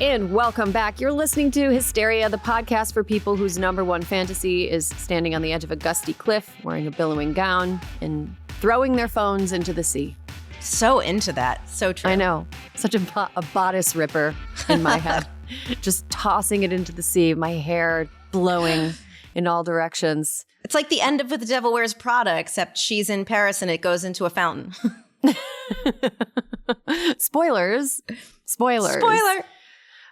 And welcome back. You're listening to Hysteria, the podcast for people whose number one fantasy is standing on the edge of a gusty cliff, wearing a billowing gown, and throwing their phones into the sea. So into that. So true. I know. Such a bodice ripper in my head. Just tossing it into the sea, my hair blowing in all directions. It's like the end of The Devil Wears Prada, except she's in Paris and it goes into a fountain. Spoilers. Spoiler.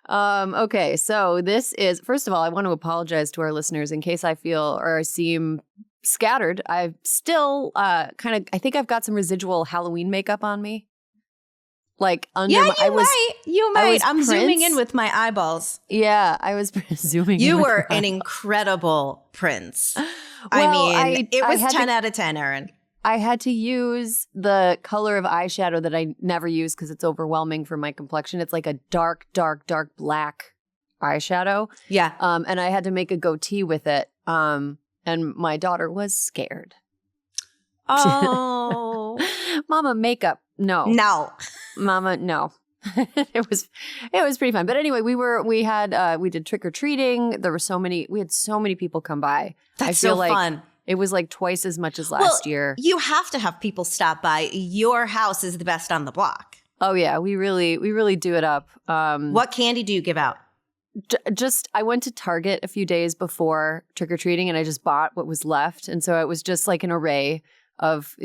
Okay, so this is, first of all, I want to apologize to our listeners in case I feel or I seem scattered. I've still I think I've got some residual Halloween makeup on me. Like under You might. I'm zooming in with my eyeballs. Yeah, I was zooming in. You were an incredible prince. It was 10 out of 10, Erin. I had to use the color of eyeshadow that I never use because it's overwhelming for my complexion. It's like a dark, dark, dark black eyeshadow. Yeah. And I had to make a goatee with it. And my daughter was scared. Oh. Mama, makeup. No. Mama, no. It was pretty fun. But anyway, we did trick or treating. We had so many people come by. That's so fun. It was like twice as much as last year. You have to have people stop by. Your house is the best on the block. Oh yeah, we really do it up. What candy do you give out? I went to Target a few days before trick-or-treating and I just bought what was left. And so it was just like an array of,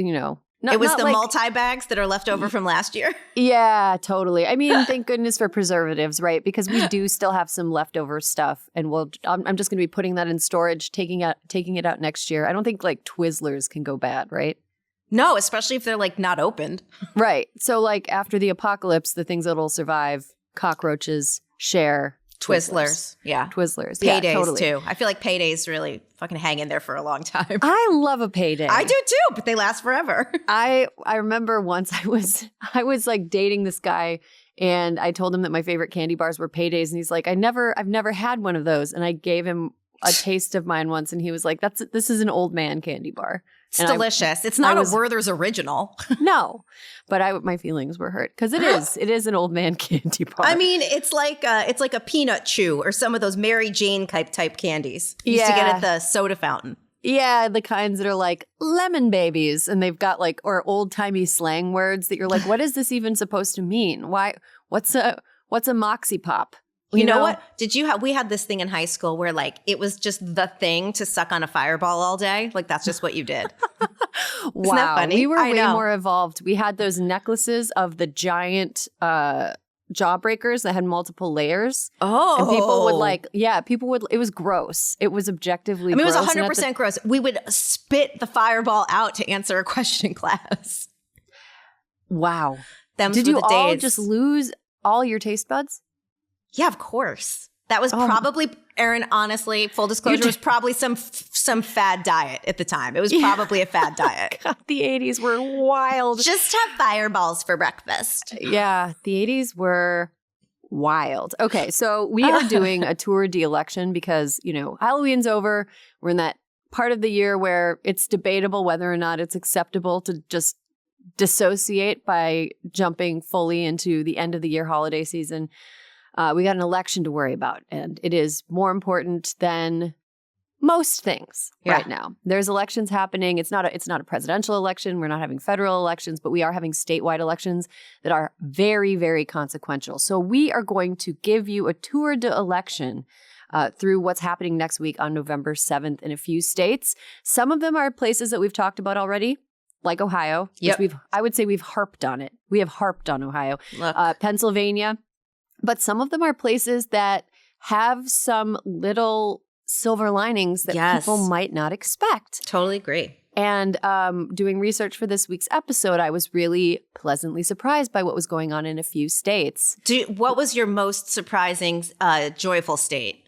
it was the multi-bags that are left over from last year? Yeah, totally. I mean, thank goodness for preservatives, right? Because we do still have some leftover stuff. And I'm just going to be putting that in storage, taking it out next year. I don't think like Twizzlers can go bad, right? No, especially if they're like not opened. Right. So like after the apocalypse, the things that'll survive, cockroaches, Cher, Twizzlers. Yeah. Twizzlers. Paydays, yeah, totally. too. I feel like paydays really fucking hang in there for a long time. I love a payday. I do too, but they last forever. I remember once I was like dating this guy and I told him that my favorite candy bars were paydays and he's like, I've never had one of those. And I gave him a taste of mine once and he was like, this is an old man candy bar. It's delicious. It's not a Werther's original. No, but my feelings were hurt because it is an old man candy bar. I mean, it's like a peanut chew or some of those Mary Jane type candies you used to get at the soda fountain. Yeah, the kinds that are like lemon babies and they've got like or old timey slang words that you're like, what is this even supposed to mean? Why? What's a moxie pop? You know what? We had this thing in high school where like it was just the thing to suck on a fireball all day. Like that's just what you did. Wow. Isn't that funny? We were way more evolved. We had those necklaces of the giant jawbreakers that had multiple layers. Oh. And people would it was gross. It was objectively gross. It was 100% gross. We would spit the fireball out to answer a question in class. Wow. Did you all just lose all your taste buds? Yeah, of course. That was probably, Erin, honestly, full disclosure, was probably some fad diet at the time. It was probably a fad diet. God, the 80s were wild. Just have fireballs for breakfast. Yeah, the 80s were wild. Okay, so we are doing a tour de-election because, Halloween's over. We're in that part of the year where it's debatable whether or not it's acceptable to just dissociate by jumping fully into the end of the year holiday season. We got an election to worry about, and it is more important than most things right now. There's elections happening. It's not a presidential election. We're not having federal elections, but we are having statewide elections that are very, very consequential. So we are going to give you a tour de election through what's happening next week on November 7th in a few states. Some of them are places that we've talked about already, like Ohio. Yep. Which I would say we've harped on it. We have harped on Ohio. Pennsylvania. But some of them are places that have some little silver linings that people might not expect. Totally agree. And doing research for this week's episode, I was really pleasantly surprised by what was going on in a few states. What was your most surprising, joyful state?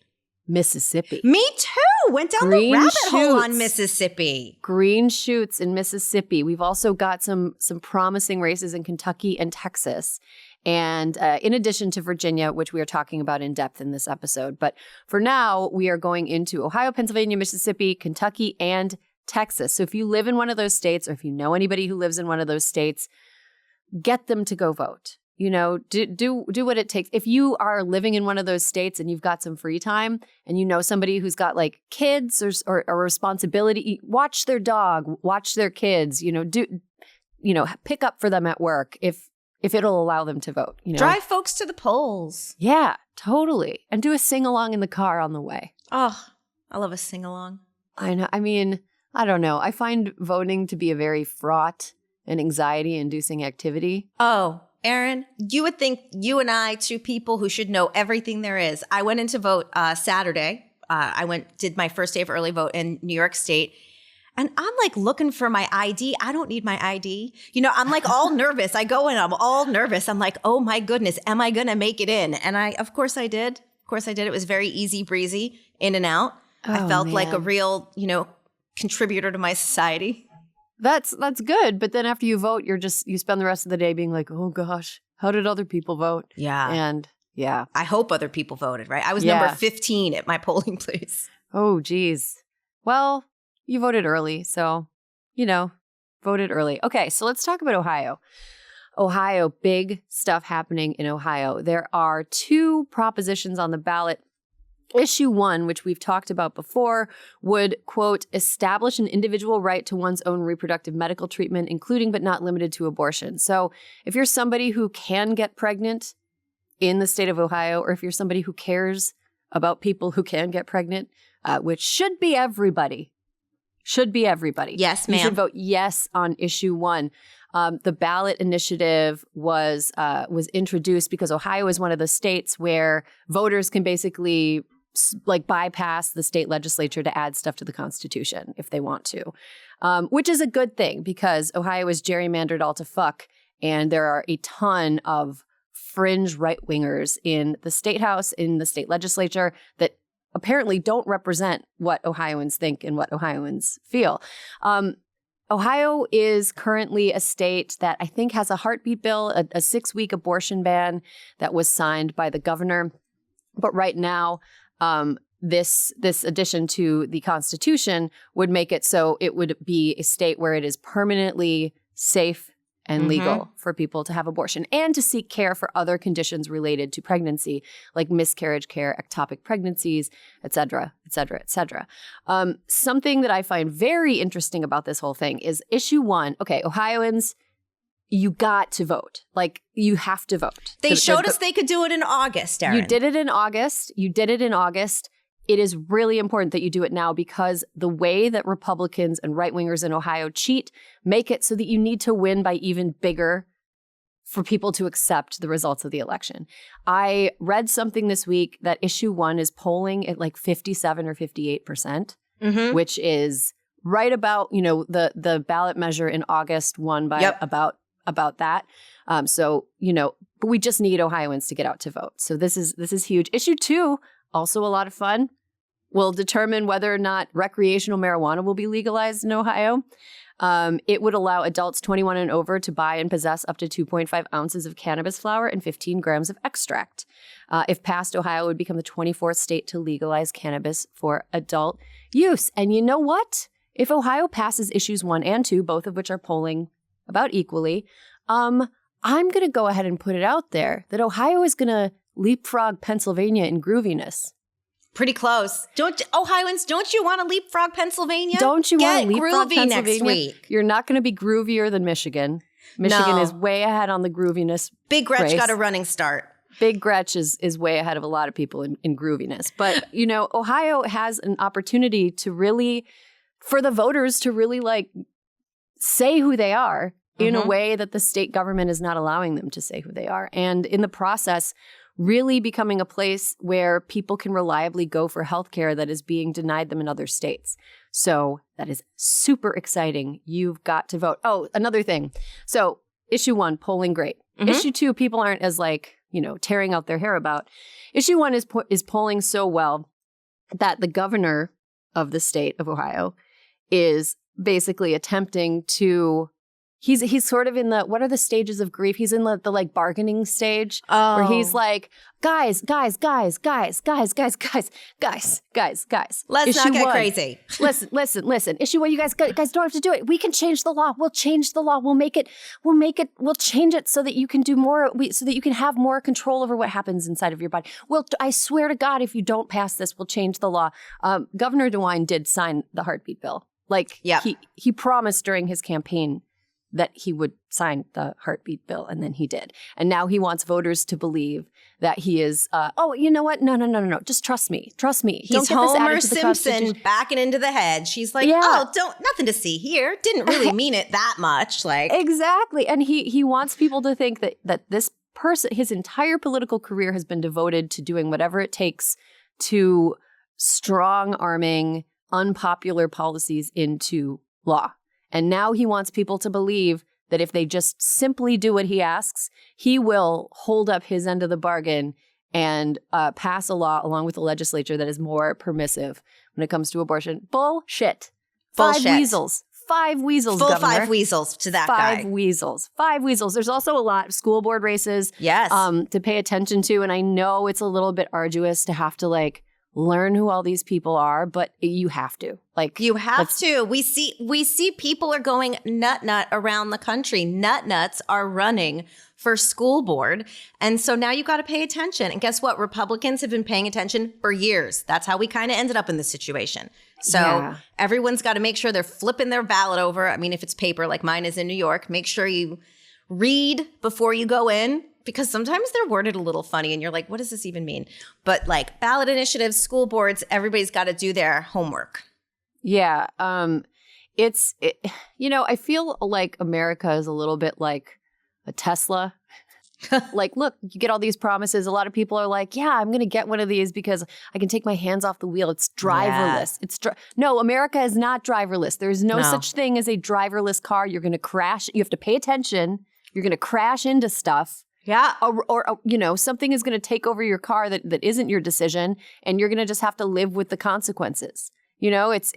Mississippi. Me too. Went down the rabbit hole on Mississippi. Green shoots in Mississippi. We've also got some promising races in Kentucky and Texas. And in addition to Virginia, which we are talking about in depth in this episode. But for now, we are going into Ohio, Pennsylvania, Mississippi, Kentucky, and Texas. So if you live in one of those states or if you know anybody who lives in one of those states, get them to go vote. You know, do what it takes. If you are living in one of those states and you've got some free time and you know somebody who's got like kids or a responsibility, watch their dog, watch their kids, pick up for them at work if it'll allow them to vote. Drive folks to the polls. Yeah, totally. And do a sing-along in the car on the way. Oh, I love a sing-along. I know. I mean, I don't know. I find voting to be a very fraught and anxiety-inducing activity. Oh, Erin, you would think you and I, two people who should know everything there is. I went in to vote Saturday. Did my first day of early vote in New York State. And I'm like looking for my ID. I don't need my ID. I'm like all nervous. I go in, I'm all nervous. I'm like, oh my goodness, am I going to make it in? And of course I did. It was very easy breezy, in and out. I felt like a real, contributor to my society. That's good. But then after you vote, you spend the rest of the day being like, oh gosh, how did other people vote? Yeah. And yeah. I hope other people voted, right? I was number 15 at my polling place. Oh, geez. Well, you voted early. So, voted early. Okay. So let's talk about Ohio. Ohio, big stuff happening in Ohio. There are 2 propositions on the ballot. Issue 1, which we've talked about before, would, quote, establish an individual right to one's own reproductive medical treatment, including but not limited to abortion. So if you're somebody who can get pregnant in the state of Ohio, or if you're somebody who cares about people who can get pregnant, which should be everybody. Yes, ma'am. You should vote yes on issue 1. The ballot initiative was introduced because Ohio is one of the states where voters can basically bypass the state legislature to add stuff to the Constitution if they want to, which is a good thing because Ohio is gerrymandered all to fuck, and there are a ton of fringe right-wingers in the state house, in the state legislature that apparently don't represent what Ohioans think and what Ohioans feel. Ohio is currently a state that I think has a heartbeat bill, a 6-week abortion ban that was signed by the governor. But right now, this addition to the Constitution would make it so it would be a state where it is permanently safe and legal for people to have abortion and to seek care for other conditions related to pregnancy, like miscarriage care, ectopic pregnancies, et cetera, et cetera, et cetera. Something that I find very interesting about this whole thing is issue 1. Okay, Ohioans, you got to vote. Like, you have to vote. They showed us they could do it in August, Erin. You did it in August. It is really important that you do it now because the way that Republicans and right-wingers in Ohio cheat make it so that you need to win by even bigger for people to accept the results of the election. I read something this week that issue 1 is polling at like 57 or 58%, which is right about, the ballot measure in August won by about that. But we just need Ohioans to get out to vote. So this is huge. Issue 2, also a lot of fun, will determine whether or not recreational marijuana will be legalized in Ohio. It would allow adults 21 and over to buy and possess up to 2.5 ounces of cannabis flower and 15 grams of extract. If passed, Ohio would become the 24th state to legalize cannabis for adult use. And you know what? If Ohio passes issues 1 and 2, both of which are polling about equally, I'm going to go ahead and put it out there that Ohio is going to leapfrog Pennsylvania in grooviness. Pretty close. Ohioans, don't you want to leapfrog Pennsylvania? Don't you want to leapfrog groovy Pennsylvania? Next week. You're not going to be groovier than Michigan. Michigan is way ahead on the grooviness. Big Gretch got a running start. Big Gretch is way ahead of a lot of people in grooviness. But, Ohio has an opportunity to really, for the voters to really say who they are in a way that the state government is not allowing them to say who they are. And in the process, really becoming a place where people can reliably go for healthcare that is being denied them in other states. So that is super exciting. You've got to vote. Oh, another thing. So issue 1, polling great. Issue 2, people aren't as tearing out their hair about. Issue 1 is polling so well that the governor of the state of Ohio is basically attempting to He's sort of in what are the stages of grief? He's in the like bargaining stage where he's like, guys. Let's not get crazy. Listen. Issue one, you guys don't have to do it. We can change the law. We'll change the law. We'll change it so that you can do more, so that you can have more control over what happens inside of your body. I swear to God, if you don't pass this, we'll change the law. Governor DeWine did sign the heartbeat bill. Like, he promised during his campaign that he would sign the heartbeat bill, and then he did. And now he wants voters to believe that he is, you know what? No. Just trust me. He's Homer Simpson backing into the head. She's like, nothing to see here. Didn't really mean it that much. Like, exactly. And he wants people to think that this person, his entire political career has been devoted to doing whatever it takes to strong arming unpopular policies into law. And now he wants people to believe that if they just simply do what he asks, he will hold up his end of the bargain and pass a law along with the legislature that is more permissive when it comes to abortion. Bullshit. Five weasels. Full Governor. 5 weasels to that guy. 5 weasels. There's also a lot of school board races to pay attention to. And I know it's a little bit arduous to have to like learn who all these people are, but you have to. Like, you have to. We see people are going nut around the country. Nuts are running for school board. And so now you got to pay attention. And guess what? Republicans have been paying attention for years. That's how we kind of ended up in this situation. So everyone's got to make sure they're flipping their ballot over. I mean, if it's paper like mine is in New York, make sure you read before you go in. Because sometimes they're worded a little funny and you're like, what does this even mean? But like ballot initiatives, school boards, everybody's got to do their homework. Yeah. I feel like America is a little bit like a Tesla. Like, look, you get all these promises. A lot of people are like, yeah, I'm going to get one of these because I can take my hands off the wheel. It's driverless. No, America is not driverless. There's no such thing as a driverless car. You're going to crash. You have to pay attention. You're going to crash into stuff. Yeah. Or something is going to take over your car that isn't your decision, and you're going to just have to live with the consequences. You know, it's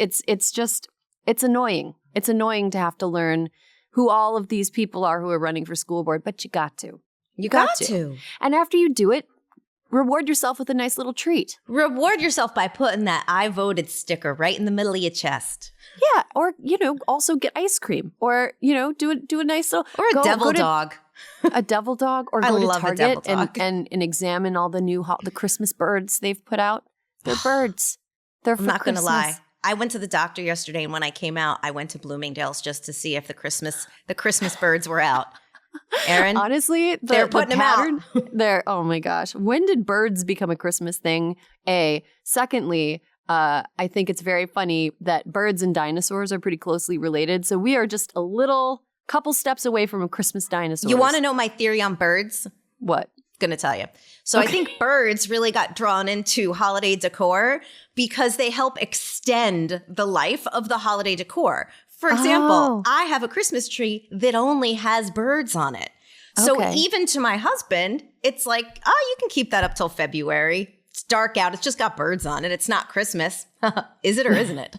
annoying. It's annoying to have to learn who all of these people are who are running for school board, but you got to. You got to. And after you do it, reward yourself with a nice little treat. Reward yourself by putting that I voted sticker right in the middle of your chest. Yeah. Or, also get ice cream or, do a nice little. Or a devil dog. A devil dog, or go to Target and examine all the Christmas birds they've put out. They're birds. They're for I'm not going to Christmas. lie. I went to the doctor yesterday, and when I came out, I went to Bloomingdale's just to see if the Christmas birds were out. Erin, honestly, they're putting them out. Oh my gosh, when did birds become a Christmas thing? Secondly, I think it's very funny that birds and dinosaurs are pretty closely related. So we are just a couple steps away from a Christmas dinosaur. You want to know my theory on birds? What? Gonna tell you. So I think birds really got drawn into holiday decor because they help extend the life of the holiday decor. For example, I have a Christmas tree that only has birds on it. So even to my husband, it's like, you can keep that up till February. It's dark out. It's just got birds on it. It's not Christmas. Is it or isn't it?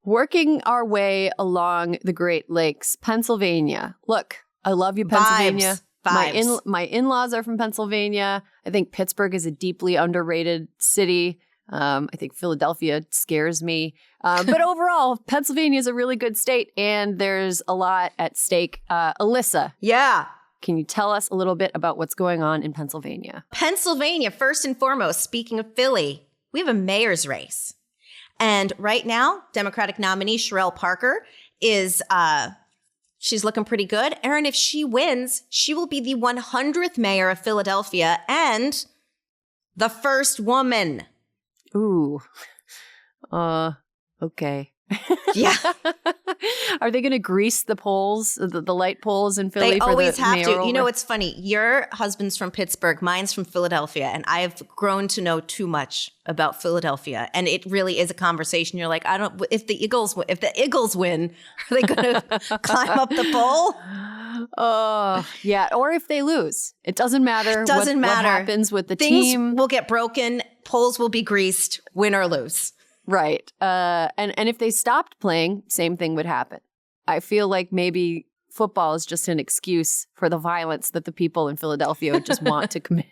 Working our way along the Great Lakes, Pennsylvania. Look, I love you, Pennsylvania. Vibes. My in-laws are from Pennsylvania. I think Pittsburgh is a deeply underrated city. I think Philadelphia scares me. But overall, Pennsylvania is a really good state, and there's a lot at stake. Alyssa. Yeah. Can you tell us a little bit about what's going on in Pennsylvania? Pennsylvania, first and foremost, speaking of Philly, we have a mayor's race. And right now, Democratic nominee Sherelle Parker is, she's looking pretty good. Erin, if she wins, she will be the 100th mayor of Philadelphia and the first woman. Ooh. Okay. Yeah. Are they going to grease the poles, the light poles in Philly? They always have to. You know, it's funny. Your husband's from Pittsburgh. Mine's from Philadelphia. And I have grown to know too much about Philadelphia. And it really is a conversation. You're like, if the Eagles win, are they going to climb up the pole? Oh, yeah. Or if they lose. It doesn't matter. What happens with the team. Things will get broken. Poles will be greased, win or lose. Right. And if they stopped playing, same thing would happen. I feel like maybe football is just an excuse for the violence that the people in Philadelphia just want to commit.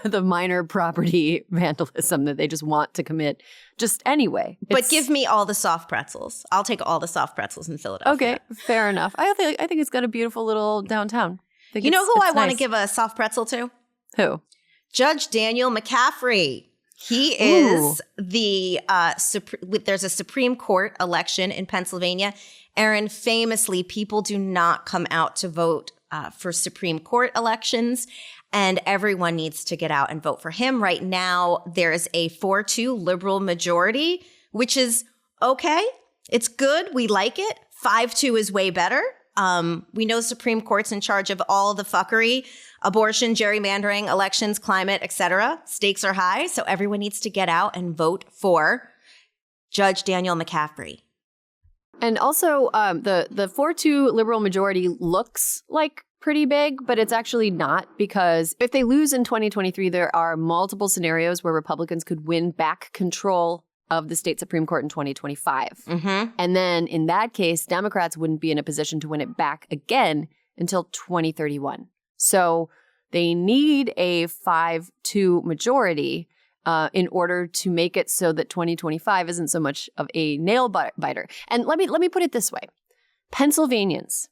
The minor property vandalism that they just want to commit just anyway. But give me all the soft pretzels. I'll take all the soft pretzels in Philadelphia. Okay, fair enough. I think it's got a beautiful little downtown. You know who I want to give a soft pretzel to? Who? Judge Daniel McCaffrey. He is there's a Supreme Court election in Pennsylvania. Erin, famously, people do not come out to vote for Supreme Court elections, and everyone needs to get out and vote for him. Right now, there's a 4-2 liberal majority, which is okay. It's good. We like it. 5-2 is way better. We know Supreme Court's in charge of all the fuckery, abortion, gerrymandering, elections, climate, etc. Stakes are high, so everyone needs to get out and vote for Judge Daniel McCaffrey. And also, the 4-2 liberal majority looks like pretty big, but it's actually not, because if they lose in 2023, there are multiple scenarios where Republicans could win back control of the state Supreme Court in 2025. Mm-hmm. And then in that case, Democrats wouldn't be in a position to win it back again until 2031. So they need a 5-2 majority in order to make it so that 2025 isn't so much of a nail biter. And let me put it this way. Pennsylvanians,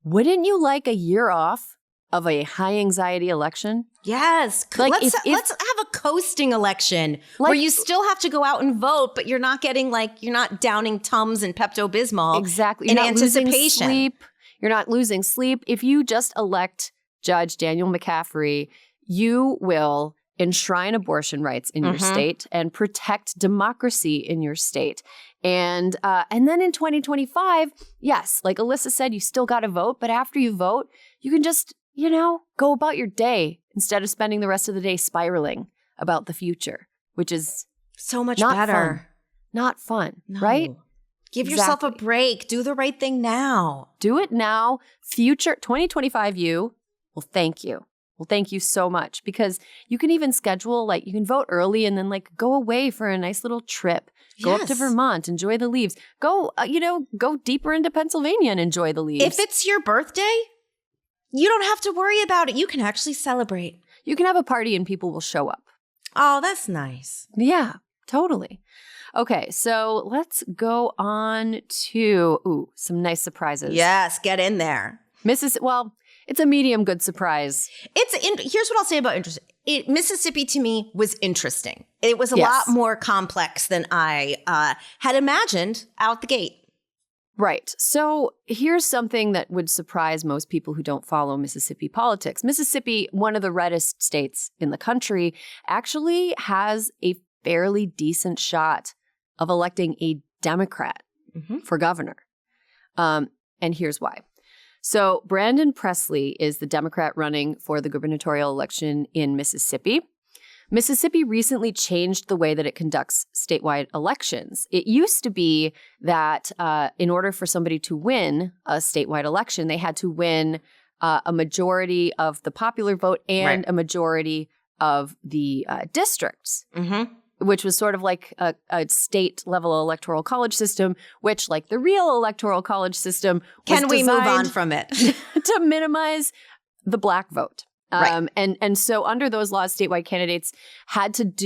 wouldn't you like a year off of a high anxiety election? Yes. Like let's have a coasting election where you still have to go out and vote, but you're not getting you're not downing Tums and Pepto-Bismol. Exactly. In you're not anticipation. Losing sleep. You're not losing sleep. If you just elect Judge Daniel McCaffrey, you will enshrine abortion rights in your state and protect democracy in your state. And then in 2025, yes, like Alyssa said, you still got to vote. But after you vote, you can just, go about your day instead of spending the rest of the day spiraling about the future, which is so much not better. Fun. Not fun, No. right? Give yourself a break. Do the right thing now. Do it now. Future 2025 you will thank you. Well, thank you so much, because you can even schedule, you can vote early and then go away for a nice little trip. Go up to Vermont, enjoy the leaves. Go, go deeper into Pennsylvania and enjoy the leaves. If it's your birthday, you don't have to worry about it. You can actually celebrate. You can have a party and people will show up. Oh, that's nice. Yeah, totally. Okay, so let's go on to, some nice surprises. Yes, get in there. It's a medium good surprise. Here's what I'll say about interesting. Mississippi to me was interesting. It was a lot more complex than I had imagined out the gate. Right. So here's something that would surprise most people who don't follow Mississippi politics. Mississippi, one of the reddest states in the country, actually has a fairly decent shot of electing a Democrat for governor. And here's why. So Brandon Presley is the Democrat running for the gubernatorial election in Mississippi. Mississippi recently changed the way that it conducts statewide elections. It used to be that in order for somebody to win a statewide election, they had to win a majority of the popular vote and a majority of the districts. Which was sort of like a state-level electoral college system, which, like the real electoral college system, was Can we move on from it? to minimize the black vote. And so under those laws, statewide candidates had to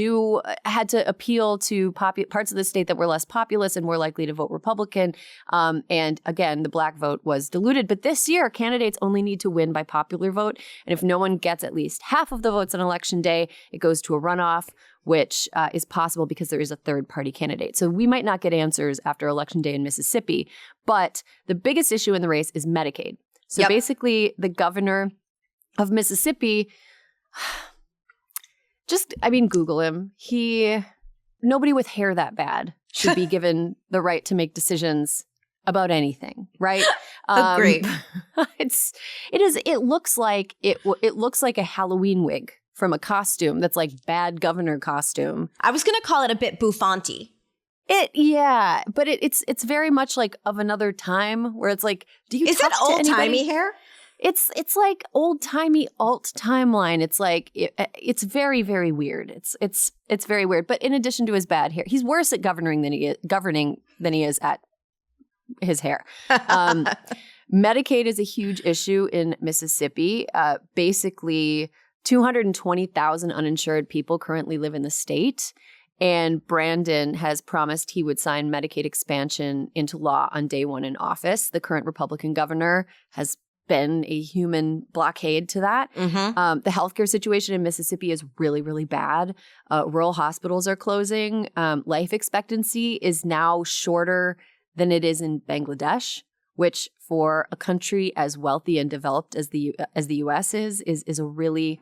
appeal to parts of the state that were less populous and more likely to vote Republican. And again, the black vote was diluted. But this year, candidates only need to win by popular vote. And if no one gets at least half of the votes on election day, it goes to a runoff, which is possible because there is a third-party candidate. So we might not get answers after Election Day in Mississippi. But the biggest issue in the race is Medicaid. So basically, the governor of Mississippi, Google him. Nobody with hair that bad should be given the right to make decisions about anything, right? Agree. It looks like a Halloween wig from a costume that's like bad governor costume. I was going to call it a bit bouffanty. But it's very much like of another time where it's like, do you is talk it to old timey anybody? hair? It's like old timey alt timeline. It's like it's very, very weird. It's very weird. But in addition to his bad hair, he's worse at governing than he is at his hair. Medicaid is a huge issue in Mississippi. Basically, 220,000 uninsured people currently live in the state. And Brandon has promised he would sign Medicaid expansion into law on day one in office. The current Republican governor has been a human blockade to that. The healthcare situation in Mississippi is really, really bad. Rural hospitals are closing. Life expectancy is now shorter than it is in Bangladesh, which for a country as wealthy and developed as the U.S. is a really,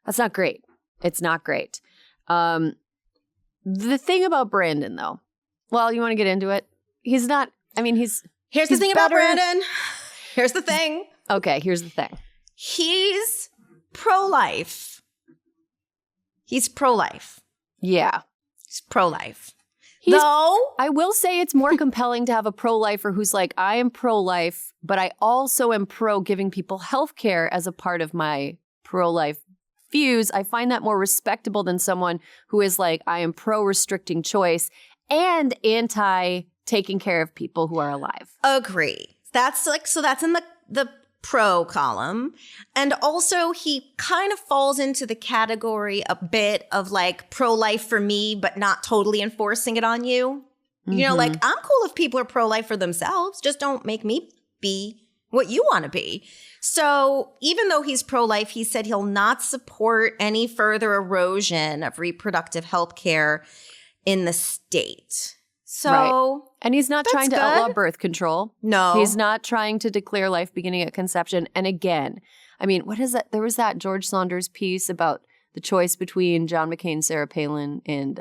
that's not great. It's not great. The thing about Brandon, though, well, you want to get into it? He's not, I mean, he's the thing about Brandon. Here's the thing. Okay, here's the thing. He's pro-life. He's pro-life. Yeah. He's pro-life. Though, I will say it's more compelling to have a pro-lifer who's like, I am pro-life, but I also am pro giving people health care as a part of my pro-life views. I find that more respectable than someone who is like, I am pro-restricting choice and anti-taking care of people who are alive. Agree. That's like, so that's in the pro column. And also he kind of falls into the category a bit of like pro-life for me, but not totally enforcing it on you. You know, like I'm cool if people are pro-life for themselves. Just don't make me be what you want to be. So even though he's pro-life, he said he'll not support any further erosion of reproductive health care in the state. So, right. And he's not trying to outlaw birth control. No. He's not trying to declare life beginning at conception. And again, I mean, what is that? There was that George Saunders piece about the choice between John McCain, Sarah Palin, and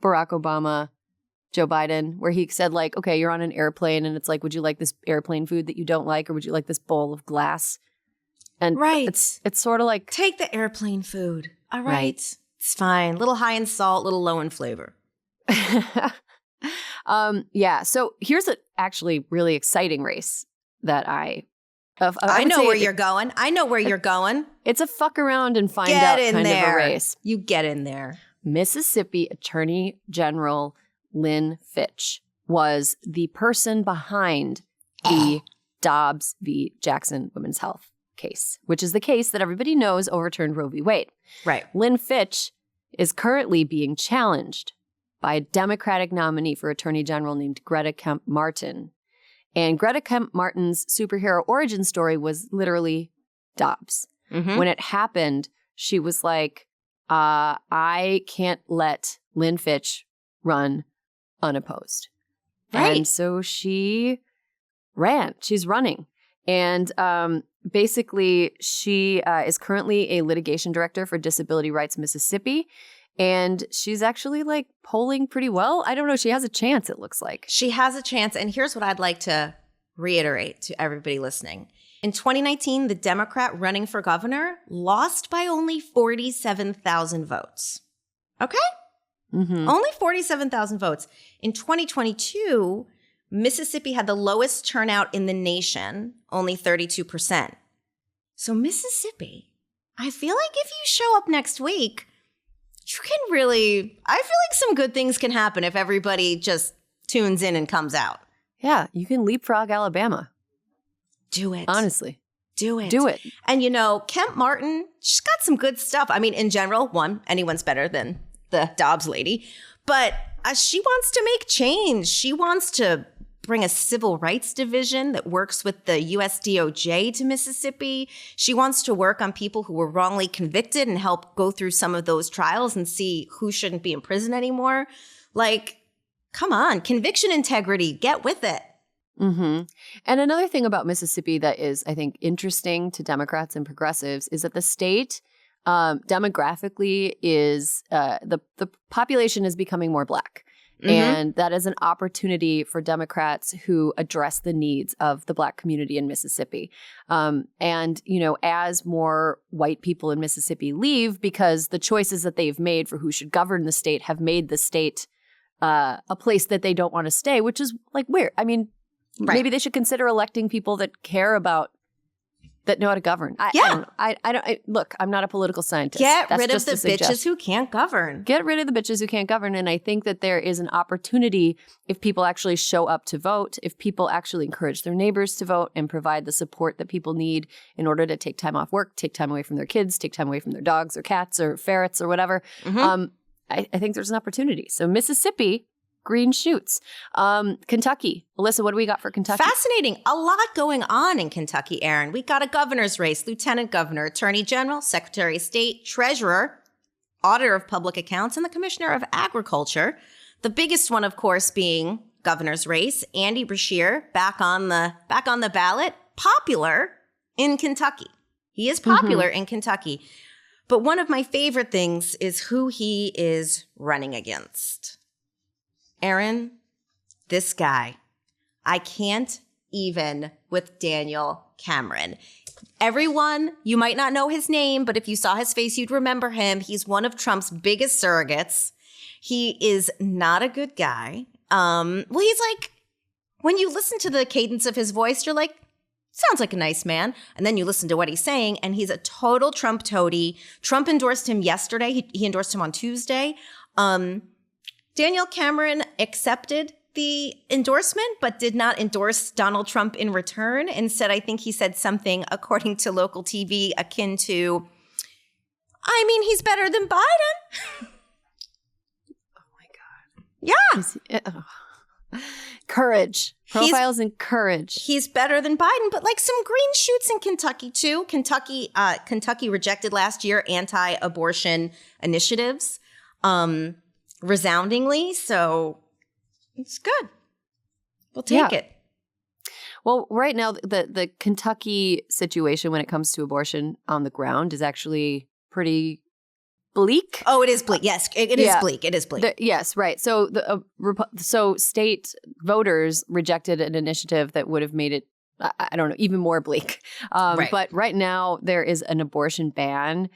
Barack Obama, Joe Biden, where he said, like, okay, you're on an airplane and it's like, would you like this airplane food that you don't like, or would you like this bowl of glass? And it's sort of like, take the airplane food. All right. It's fine. Little high in salt, little low in flavor. Yeah. So here's an actually really exciting race that I know where you're going. I know where you're going. It's a fuck around and find out kind of a race. You get in there. Mississippi Attorney General Lynn Fitch was the person behind the Dobbs v. Jackson Women's Health case, which is the case that everybody knows overturned Roe v. Wade. Right. Lynn Fitch is currently being challenged by a Democratic nominee for Attorney General named Greta Kemp Martin. And Greta Kemp Martin's superhero origin story was literally Dobbs. When it happened, she was like, I can't let Lynn Fitch run unopposed. Right. And so she ran. She's running. And basically, she is currently a litigation director for Disability Rights Mississippi. And she's actually like polling pretty well. I don't know. She has a chance, it looks like. She has a chance. And here's what I'd like to reiterate to everybody listening. In 2019, the Democrat running for governor lost by only 47,000 votes. Okay? Only 47,000 votes. In 2022, Mississippi had the lowest turnout in the nation, only 32%. So Mississippi, I feel like if you show up next week, you can really, I feel like some good things can happen if everybody just tunes in and comes out. Yeah, you can leapfrog Alabama. Do it. Honestly. Do it. Do it. And you know, Kemp Martin, she's got some good stuff. I mean, in general, one, anyone's better than the Dobbs lady. But she wants to make change. She wants to bring a civil rights division that works with the US DOJ to Mississippi. She wants to work on people who were wrongly convicted and help go through some of those trials and see who shouldn't be in prison anymore. Like, come on, conviction integrity, get with it. And another thing about Mississippi that is, I think, interesting to Democrats and progressives is that the state demographically is the population is becoming more Black. And that is an opportunity for Democrats who address the needs of the Black community in Mississippi. And, you know, as more white people in Mississippi leave because the choices that they've made for who should govern the state have made the state a place that they don't want to stay, which is like weird. I mean, maybe they should consider electing people that care about that know how to govern. I don't look, I'm not a political scientist. Get That's rid of just the a bitches suggestion. who can't govern. Get rid of the bitches who can't govern. And I think that there is an opportunity if people actually show up to vote, if people actually encourage their neighbors to vote and provide the support that people need in order to take time off work, take time away from their kids, take time away from their dogs or cats or ferrets or whatever. I think there's an opportunity. So Mississippi, green shoots. Kentucky. Alyssa, what do we got for Kentucky? Fascinating. A lot going on in Kentucky, Erin. We got a governor's race, lieutenant governor, attorney general, secretary of state, treasurer, auditor of public accounts, and the commissioner of agriculture. The biggest one, of course, being governor's race. Andy Beshear back on the ballot, popular in Kentucky. He is popular in Kentucky. But one of my favorite things is who he is running against. Erin, this guy, I can't even with Daniel Cameron. Everyone, you might not know his name, but if you saw his face, you'd remember him. He's one of Trump's biggest surrogates. He is not a good guy. He's like, when you listen to the cadence of his voice, you're like, sounds like a nice man. And then you listen to what he's saying, and he's a total Trump toady. Trump endorsed him yesterday. He endorsed him on Tuesday. Daniel Cameron accepted the endorsement, but did not endorse Donald Trump in return. Instead, I think he said something, according to local TV, akin to, I mean, he's better than Biden. Oh, my God. Yeah. Courage. Profiles and courage. He's better than Biden, but like some green shoots in Kentucky, too. Kentucky rejected last year anti-abortion initiatives. Resoundingly, so it's good. We'll take it. Well, right now, the Kentucky situation when it comes to abortion on the ground is actually pretty bleak. Oh, it is bleak. Yes, it is bleak. It is bleak. Yes, right. So so state voters rejected an initiative that would have made it, I don't know, even more bleak. Right. But right now, there is an abortion ban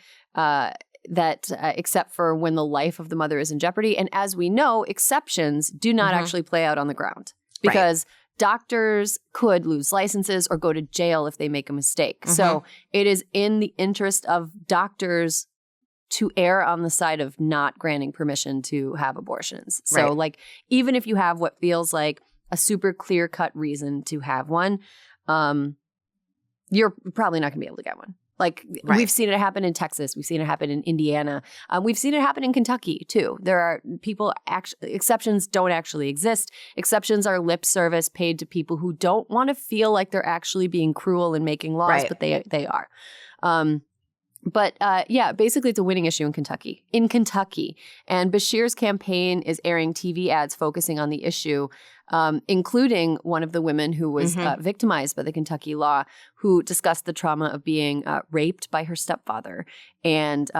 that except for when the life of the mother is in jeopardy. And as we know, exceptions do not actually play out on the ground because doctors could lose licenses or go to jail if they make a mistake. So it is in the interest of doctors to err on the side of not granting permission to have abortions. So like, even if you have what feels like a super clear-cut reason to have one, you're probably not going to be able to get one. Like, we've seen it happen in Texas. We've seen it happen in Indiana. We've seen it happen in Kentucky, too. There are exceptions don't actually exist. Exceptions are lip service paid to people who don't want to feel like they're actually being cruel and making laws, but they are. Basically it's a winning issue in Kentucky. And Beshear's campaign is airing TV ads focusing on the issue, including one of the women who was victimized by the Kentucky law, who discussed the trauma of being raped by her stepfather and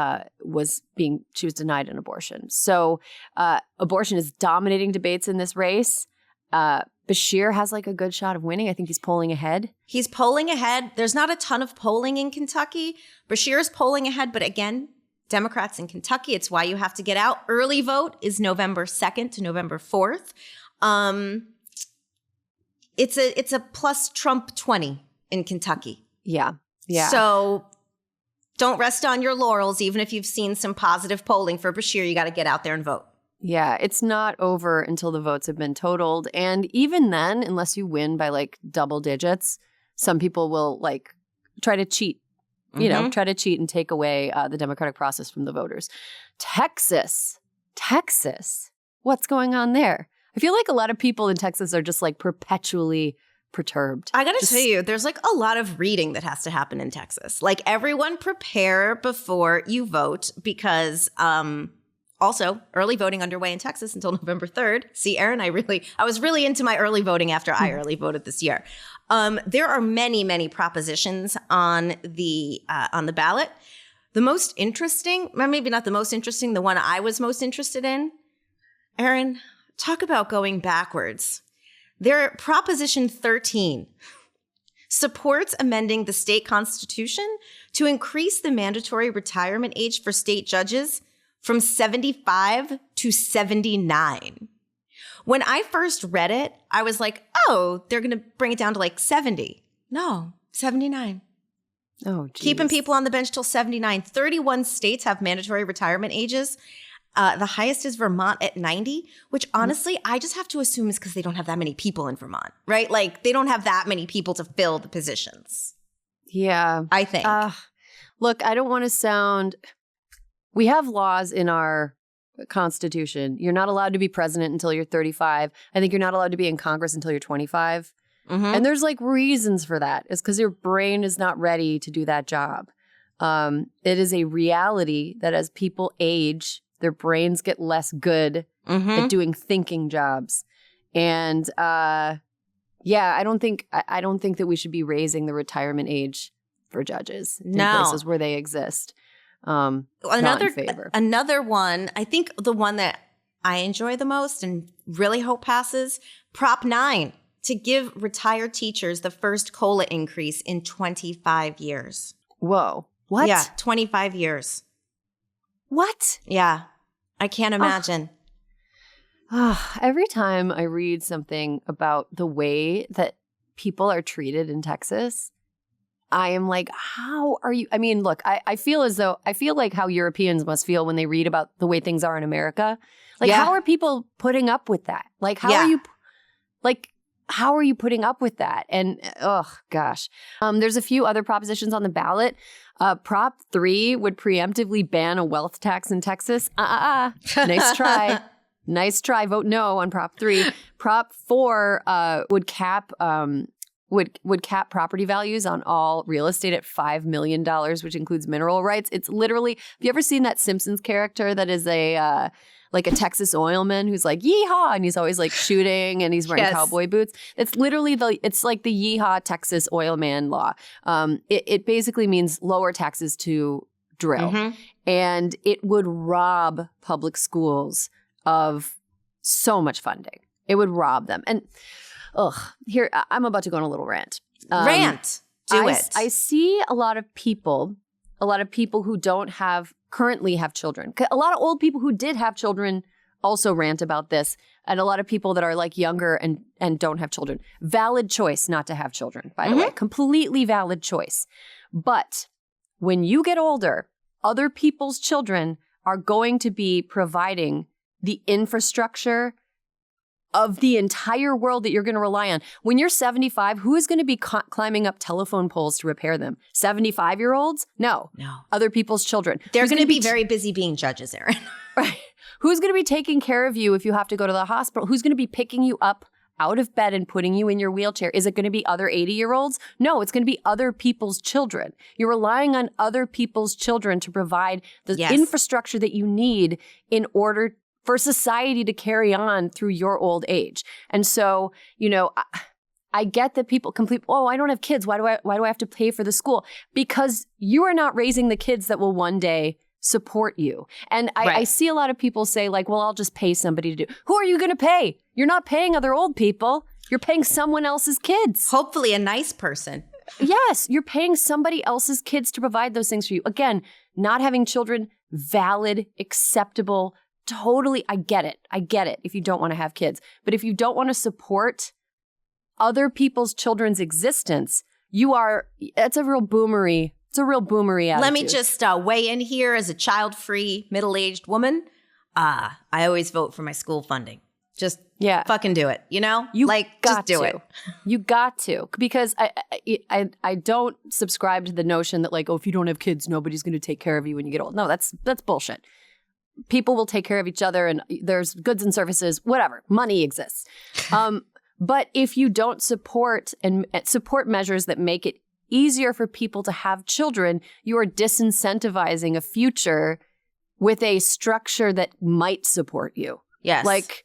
she was denied an abortion. So abortion is dominating debates in this race. Beshear has like a good shot of winning. I think he's polling ahead. He's polling ahead. There's not a ton of polling in Kentucky. Beshear's polling ahead, but again, Democrats in Kentucky, it's why you have to get out. Early vote is November 2nd to November 4th. It's a plus Trump 20 in Kentucky. Yeah. So don't rest on your laurels. Even if you've seen some positive polling for Beshear, you got to get out there and vote. Yeah, it's not over until the votes have been totaled. And even then, unless you win by like double digits, some people will like try to cheat, try to cheat and take away the democratic process from the voters. Texas, what's going on there? I feel like a lot of people in Texas are just like perpetually perturbed. I got to tell you, there's like a lot of reading that has to happen in Texas. Like, everyone prepare before you vote because also, early voting underway in Texas until November 3rd. See, Erin, I was really into my early voting after I early voted this year. There are many, many propositions on the ballot. The most interesting, or maybe not the most interesting, the one I was most interested in, Erin, talk about going backwards. Proposition 13 supports amending the state constitution to increase the mandatory retirement age for state judges from 75 to 79. When I first read it, I was like, oh, they're going to bring it down to like 70. No, 79. Oh, geez. Keeping people on the bench till 79. 31 states have mandatory retirement ages. The highest is Vermont at 90, which honestly, I just have to assume is because they don't have that many people in Vermont, right? Like they don't have that many people to fill the positions. Yeah. I think. Look, I don't want to sound... We have laws in our Constitution. You're not allowed to be president until you're 35. I think you're not allowed to be in Congress until you're 25. Mm-hmm. And there's like reasons for that. It's because your brain is not ready to do that job. It is a reality that as people age, their brains get less good at doing thinking jobs. And I don't think that we should be raising the retirement age for judges in places where they exist. Not in favor. Another one, I think the one that I enjoy the most and really hope passes, Prop 9, to give retired teachers the first COLA increase in 25 years. Whoa. What? Yeah, 25 years. What? Yeah. I can't imagine. Every time I read something about the way that people are treated in Texas, I am like, how are you? I mean, look, I feel like how Europeans must feel when they read about the way things are in America. Like, how are people putting up with that? Like, how are you putting up with that? And, oh, gosh. There's a few other propositions on the ballot. Prop 3 would preemptively ban a wealth tax in Texas. Nice try. Nice try. Vote no on Prop 3. Prop 4 would cap cap property values on all real estate at $5 million, which includes mineral rights. It's literally, have you ever seen that Simpsons character that is a Texas oilman who's like, yeehaw, and he's always like shooting and he's wearing cowboy boots? It's literally it's like the yeehaw Texas oilman law. It basically means lower taxes to drill. And it would rob public schools of so much funding. It would rob them. And here, I'm about to go on a little rant. Do it. I see a lot of people who don't currently have children. A lot of old people who did have children also rant about this. And a lot of people that are like younger and don't have children. Valid choice not to have children, by the way. Completely valid choice. But when you get older, other people's children are going to be providing the infrastructure of the entire world that you're going to rely on. When you're 75, who is going to be climbing up telephone poles to repair them? 75-year-olds? No. Other people's children. They're going to be very busy being judges, Erin. Right. Who's going to be taking care of you if you have to go to the hospital? Who's going to be picking you up out of bed and putting you in your wheelchair? Is it going to be other 80-year-olds? No, it's going to be other people's children. You're relying on other people's children to provide the infrastructure that you need in order for society to carry on through your old age. And so, I get that people I don't have kids. Why do I have to pay for the school? Because you are not raising the kids that will one day support you. And I see a lot of people say like, well, I'll just pay somebody to do. Who are you going to pay? You're not paying other old people. You're paying someone else's kids. Hopefully a nice person. Yes, you're paying somebody else's kids to provide those things for you. Again, not having children, valid, acceptable. Totally, I get it if you don't want to have kids. But if you don't want to support other people's children's existence, it's a real boomery. It's a real boomery attitude. Let me just weigh in here as a child-free, middle-aged woman. I always vote for my school funding. Just fucking do it, You just do it. You got to. Because I don't subscribe to the notion that like, if you don't have kids, nobody's going to take care of you when you get old. No, that's bullshit. People will take care of each other and there's goods and services, whatever. Money exists. But if you don't support measures that make it easier for people to have children, you are disincentivizing a future with a structure that might support you. Yes. Like,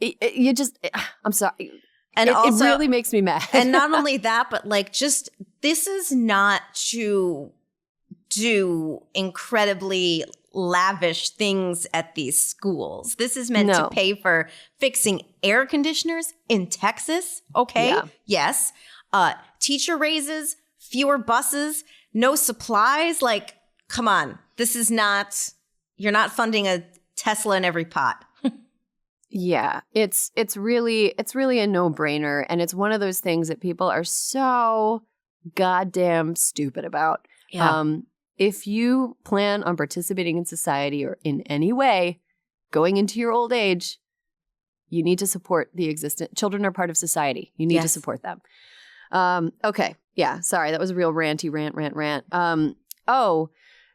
I'm sorry. And it really makes me mad. And not only that, but like this is not to do incredibly lavish things at these schools. This is meant to pay for fixing air conditioners in Texas. Okay. Yeah. Yes. Teacher raises, fewer buses, no supplies. Like, come on. This is not, you're not funding a Tesla in every pot. Yeah, it's really a no-brainer. And it's one of those things that people are so goddamn stupid about. Yeah. If you plan on participating in society or in any way going into your old age, you need to support the existent. Children are part of society. You need to support them. Okay. Yeah. Sorry. That was a real ranty rant.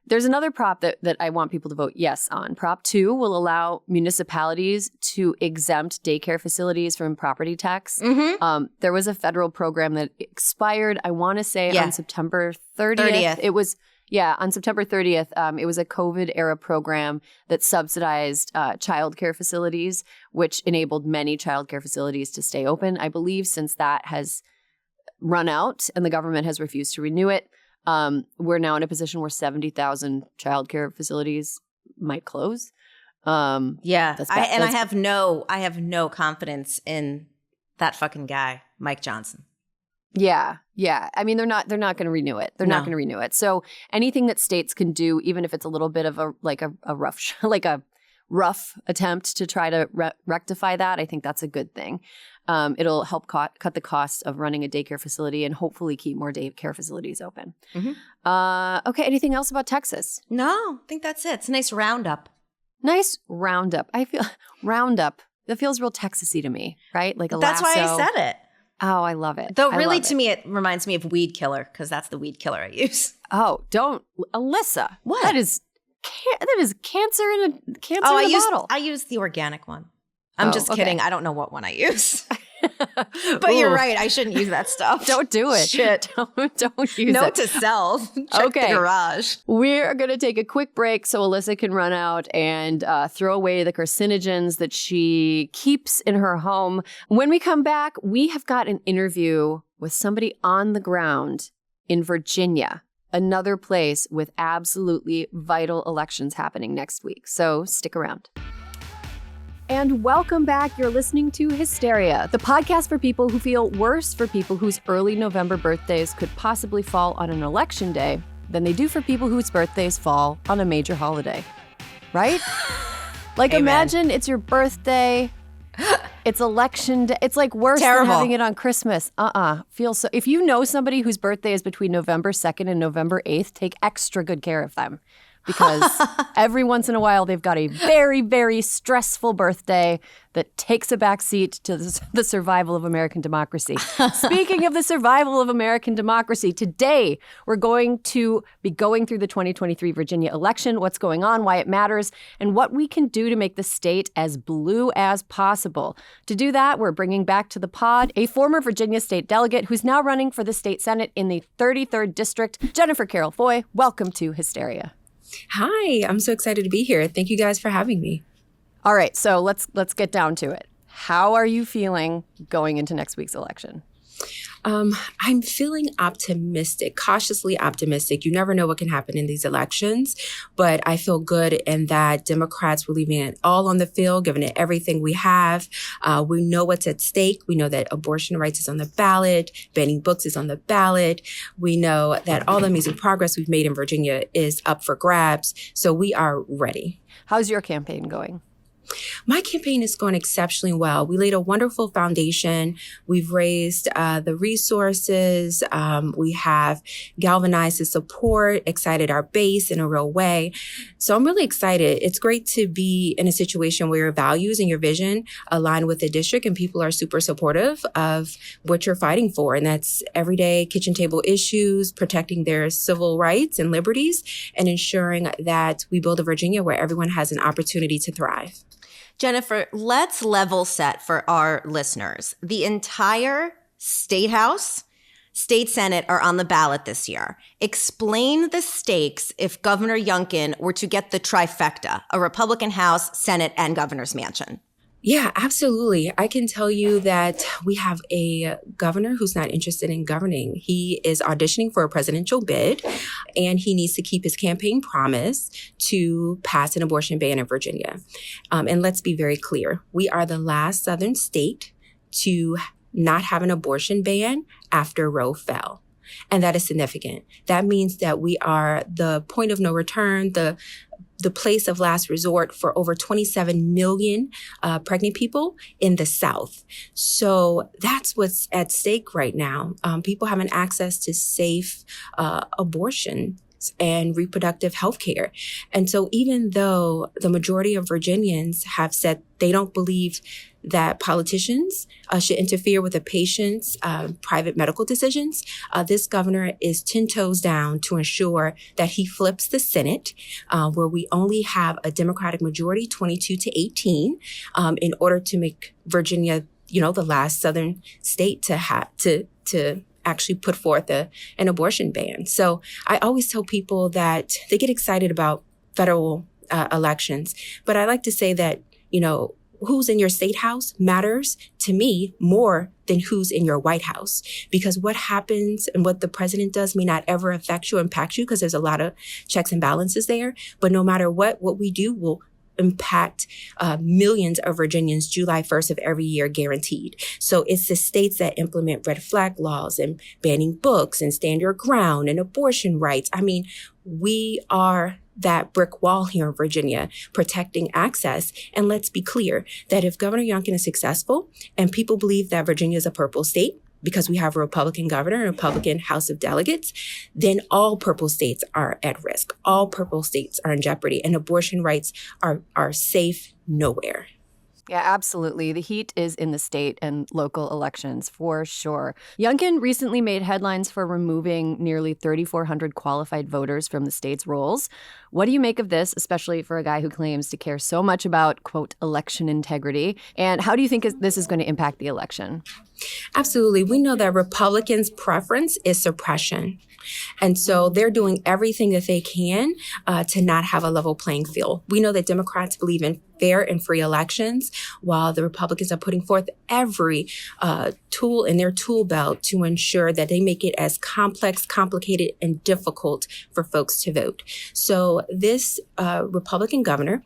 There's another prop that I want people to vote yes on. Prop 2 will allow municipalities to exempt daycare facilities from property tax. Mm-hmm. There was a federal program that expired, I want to say, on September 30th. It was, on September 30th. It was a COVID-era program that subsidized childcare facilities, which enabled many childcare facilities to stay open. I believe since that has run out and the government has refused to renew it, we're now in a position where 70,000 childcare facilities might close. I have no confidence in that fucking guy, Mike Johnson. Yeah. I mean, they're not going to renew it. They're not going to renew it. So anything that states can do, even if it's a little bit of a rough attempt to try to rectify that, I think that's a good thing. It'll help cut the cost of running a daycare facility and hopefully keep more daycare facilities open. Mm-hmm. Okay, anything else about Texas? No, I think that's it. It's a nice roundup. I feel roundup. That feels real Texas-y to me, right? Like a lasso. That's why I said it. Oh, I love it. Though really, to me, it reminds me of weed killer because that's the weed killer I use. Oh, don't. Alyssa. What? That is cancer in a bottle. I use the organic one. I'm just kidding. I don't know what one I use. But you're right. I shouldn't use that stuff. Don't do it. Shit. Don't use it. Note to self. Check the garage. We're going to take a quick break so Alyssa can run out and throw away the carcinogens that she keeps in her home. When we come back, we have got an interview with somebody on the ground in Virginia, another place with absolutely vital elections happening next week. So stick around. And welcome back. You're listening to Hysteria, the podcast for people who feel worse for people whose early November birthdays could possibly fall on an election day than they do for people whose birthdays fall on a major holiday. Right? Like, imagine it's your birthday. It's election day. It's like worse than having it on Christmas. Feels so. If you know somebody whose birthday is between November 2nd and November 8th, take extra good care of them. Because every once in a while, they've got a very, very stressful birthday that takes a backseat to the survival of American democracy. Speaking of the survival of American democracy, today we're going to be going through the 2023 Virginia election, what's going on, why it matters, and what we can do to make the state as blue as possible. To do that, we're bringing back to the pod a former Virginia state delegate who's now running for the state senate in the 33rd district, Jennifer Carroll Foy. Welcome to Hysteria. Hi, I'm so excited to be here. Thank you guys for having me. All right, so let's get down to it. How are you feeling going into next week's election? I'm feeling optimistic, cautiously optimistic. You never know what can happen in these elections, but I feel good in that Democrats were leaving it all on the field, giving it everything we have. We know what's at stake. We know that abortion rights is on the ballot, banning books is on the ballot. We know that all the amazing progress we've made in Virginia is up for grabs. So we are ready. How's your campaign going? My campaign is going exceptionally well. We laid a wonderful foundation. We've raised the resources. We have galvanized the support, excited our base in a real way. So I'm really excited. It's great to be in a situation where your values and your vision align with the district and people are super supportive of what you're fighting for. And that's everyday kitchen table issues, protecting their civil rights and liberties, and ensuring that we build a Virginia where everyone has an opportunity to thrive. Jennifer, let's level set for our listeners. The entire state house, state senate are on the ballot this year. Explain the stakes if Governor Youngkin were to get the trifecta, a Republican House, Senate, and governor's mansion. Yeah, absolutely. I can tell you that we have a governor who's not interested in governing. He is auditioning for a presidential bid, and he needs to keep his campaign promise to pass an abortion ban in Virginia. And let's be very clear. We are the last Southern state to not have an abortion ban after Roe fell. And that is significant. That means that we are the point of no return, the the place of last resort for over 27 million pregnant people in the South. So that's what's at stake right now. People having access to safe abortion and reproductive health care. And so even though the majority of Virginians have said they don't believe that politicians should interfere with a patient's private medical decisions, this governor is 10 toes down to ensure that he flips the Senate, where we only have a Democratic majority, 22-18, in order to make Virginia, the last Southern state to actually put forth an abortion ban. So I always tell people that they get excited about federal elections, but I like to say that, who's in your state house matters to me more than who's in your White House, because what happens and what the president does may not ever affect you or impact you, because there's a lot of checks and balances there. But no matter what we do will impact millions of Virginians July 1st of every year, guaranteed. So it's the states that implement red flag laws and banning books and stand your ground and abortion rights. I mean, we are that brick wall here in Virginia protecting access. And let's be clear that if Governor Youngkin is successful and people believe that Virginia is a purple state, because we have a Republican governor and a Republican House of Delegates, then all purple states are at risk. All purple states are in jeopardy, and abortion rights are safe nowhere. Yeah, absolutely. The heat is in the state and local elections for sure. Youngkin recently made headlines for removing nearly 3,400 qualified voters from the state's rolls. What do you make of this, especially for a guy who claims to care so much about, quote, election integrity? And how do you think this is going to impact the election? Absolutely. We know that Republicans' preference is suppression. And so they're doing everything that they can to not have a level playing field. We know that Democrats believe in fair and free elections, while the Republicans are putting forth every tool in their tool belt to ensure that they make it as complex, complicated, and difficult for folks to vote. So this Republican governor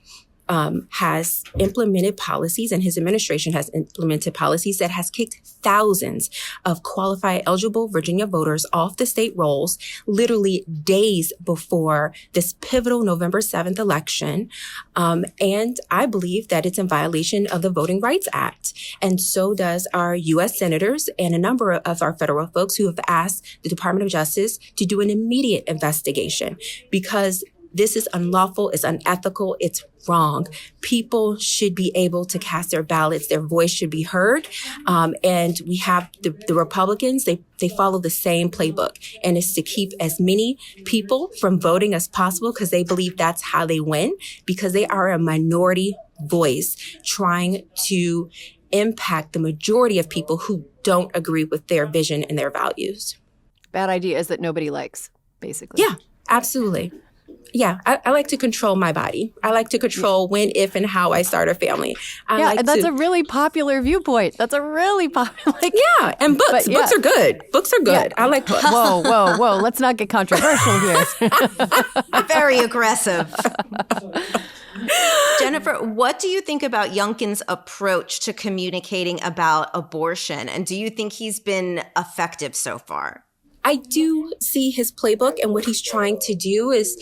has implemented policies, and his administration has implemented policies that has kicked thousands of qualified eligible Virginia voters off the state rolls literally days before this pivotal November 7th election. And I believe that it's in violation of the Voting Rights Act. And so does our U.S. senators and a number of our federal folks who have asked the Department of Justice to do an immediate investigation, because this is unlawful, it's unethical, it's wrong. People should be able to cast their ballots, their voice should be heard. And we have the Republicans, they follow the same playbook, and it's to keep as many people from voting as possible, because they believe that's how they win, because they are a minority voice trying to impact the majority of people who don't agree with their vision and their values. Bad ideas that nobody likes, basically. Yeah, absolutely. Yeah, I like to control my body. I like to control when, if, and how I start a family. That's a really popular viewpoint. That's a really popular. Yeah, and books. Books are good. Books are good. Yeah. I like books. Whoa. Let's not get controversial here. Very aggressive. Jennifer, what do you think about Youngkin's approach to communicating about abortion? And do you think he's been effective so far? I do see his playbook, and what he's trying to do is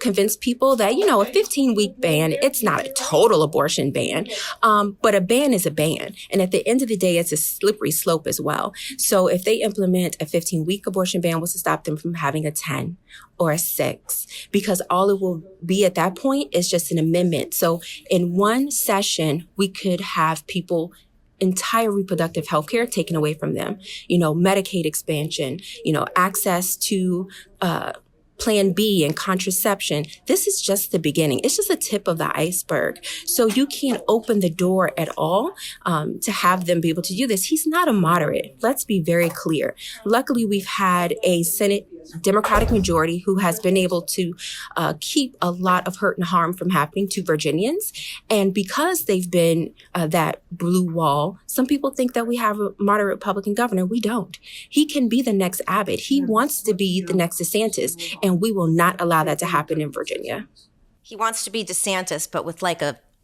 convince people that, a 15-week ban, it's not a total abortion ban, but a ban is a ban. And at the end of the day, it's a slippery slope as well. So if they implement a 15-week abortion ban, what's to stop them from having a 10 or a 6? Because all it will be at that point is just an amendment. So in one session, we could have people entire reproductive health care taken away from them, Medicaid expansion, access to Plan B and contraception. This is just the beginning. It's just the tip of the iceberg. So you can't open the door at all to have them be able to do this. He's not a moderate. Let's be very clear. Luckily, we've had a Senate Democratic majority who has been able to keep a lot of hurt and harm from happening to Virginians. And because they've been that blue wall, some people think that we have a moderate Republican governor. We don't. He can be the next Abbott. He wants to be the next DeSantis, and we will not allow that to happen in Virginia. He wants to be DeSantis, but with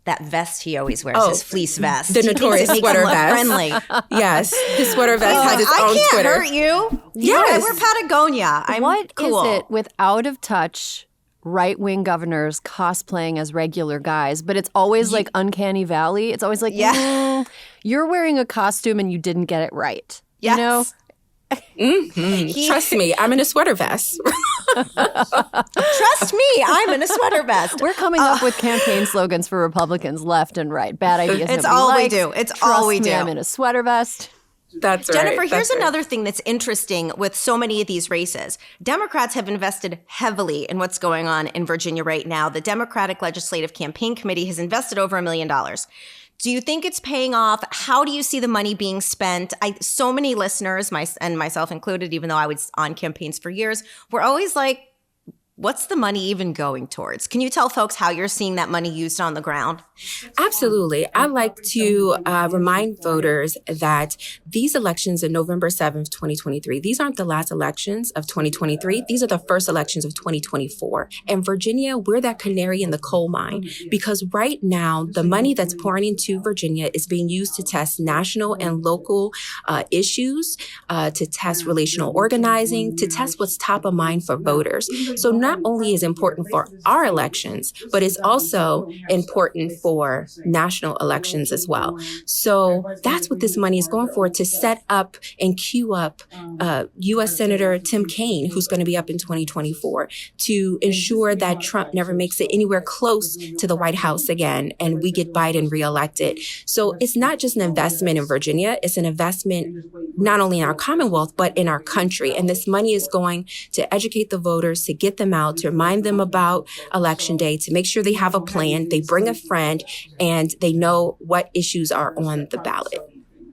that vest he always wears, his fleece vest. The notorious sweater vest. Friendly. Yes, the sweater vest has its own Twitter. I can't hurt you. Yes. I wear Patagonia. I'm What cool. is it with out of touch right-wing governors cosplaying as regular guys, but it's always like Uncanny Valley. It's always like, you're wearing a costume and you didn't get it right. Yes. You know? Trust me, I'm in a sweater vest. Trust me, I'm in a sweater vest. We're coming up with campaign slogans for Republicans left and right. Bad ideas. It's nobody all likes. we do. It's Trust all we me, do. I'm in a sweater vest. That's right. Jennifer, here's another thing that's interesting with so many of these races. Democrats have invested heavily in what's going on in Virginia right now. The Democratic Legislative Campaign Committee has invested over $1 million. Do you think it's paying off? How do you see the money being spent? So many listeners, and myself included, even though I was on campaigns for years, were always like, what's the money even going towards? Can you tell folks how you're seeing that money used on the ground? Absolutely. I like to remind voters that these elections on November 7th, 2023, these aren't the last elections of 2023. These are the first elections of 2024. And Virginia, we're that canary in the coal mine because right now, the money that's pouring into Virginia is being used to test national and local issues, to test relational organizing, to test what's top of mind for voters. So not only is it important for our elections, but it's also important for national elections as well. So that's what this money is going for, to set up and queue up U.S. Senator Tim Kaine, who's going to be up in 2024, to ensure that Trump never makes it anywhere close to the White House again and we get Biden reelected. So it's not just an investment in Virginia, it's an investment not only in our Commonwealth, but in our country. And this money is going to educate the voters, to get them out, to remind them about Election Day, to make sure they have a plan, they bring a friend, and they know what issues are on the ballot.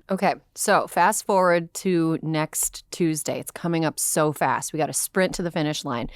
Okay, so fast forward to next Tuesday. It's coming up so fast. We got to sprint to the finish line.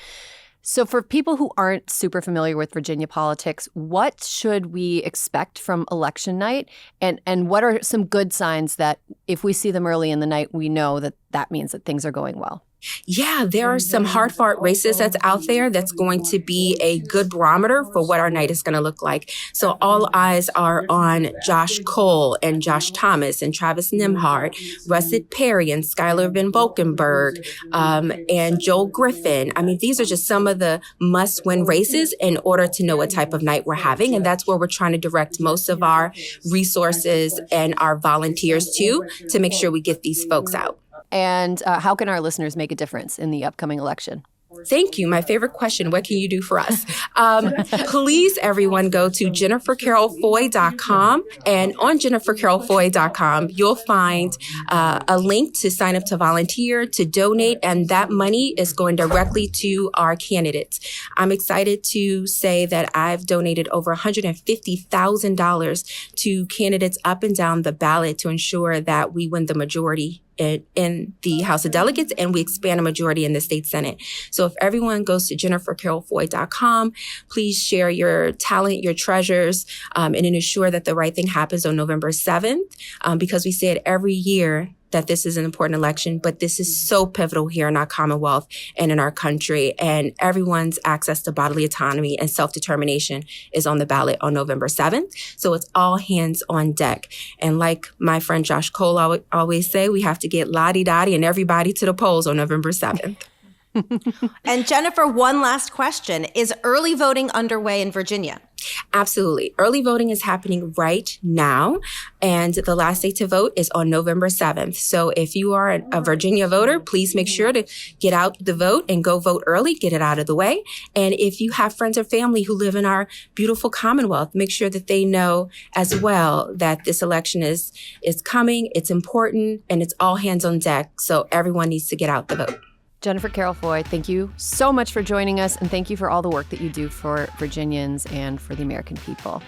So for people who aren't super familiar with Virginia politics, what should we expect from election night? And what are some good signs that if we see them early in the night, we know that that means that things are going well? Yeah, there are some hard-fought races that's out there that's going to be a good barometer for what our night is going to look like. So all eyes are on Josh Cole and Josh Thomas and Travis Nimhard, Russet Perry and Skylar Van Valkenburg, and Joel Griffin. I mean, these are just some of the must-win races in order to know what type of night we're having. And that's where we're trying to direct most of our resources and our volunteers to make sure we get these folks out. And how can our listeners make a difference in the upcoming election? Thank you. My favorite question. What can you do for us? Please, everyone, go to jennifercarrollfoy.com. And on jennifercarrollfoy.com, you'll find a link to sign up to volunteer, to donate, and that money is going directly to our candidates. I'm excited to say that I've donated over $150,000 to candidates up and down the ballot to ensure that we win the majority in the House of Delegates and we expand a majority in the state Senate. So if everyone goes to jennifercarrollfoy.com, please share your talent, your treasures, and ensure that the right thing happens on November 7th, because we say it every year that this is an important election, but this is so pivotal here in our Commonwealth and in our country. And everyone's access to bodily autonomy and self-determination is on the ballot on November 7th. So it's all hands on deck. And like my friend Josh Cole always say, we have to get la-di-da-di and everybody to the polls on November 7th. And Jennifer, one last question. Is early voting underway in Virginia? Absolutely. Early voting is happening right now, and the last day to vote is on November 7th. So if you are a Virginia voter, please make sure to get out the vote and go vote early, get it out of the way. And if you have friends or family who live in our beautiful Commonwealth, make sure that they know as well that this election is coming, it's important, and it's all hands on deck. So everyone needs to get out the vote. Jennifer Carroll Foy, thank you so much for joining us, and thank you for all the work that you do for Virginians and for the American people.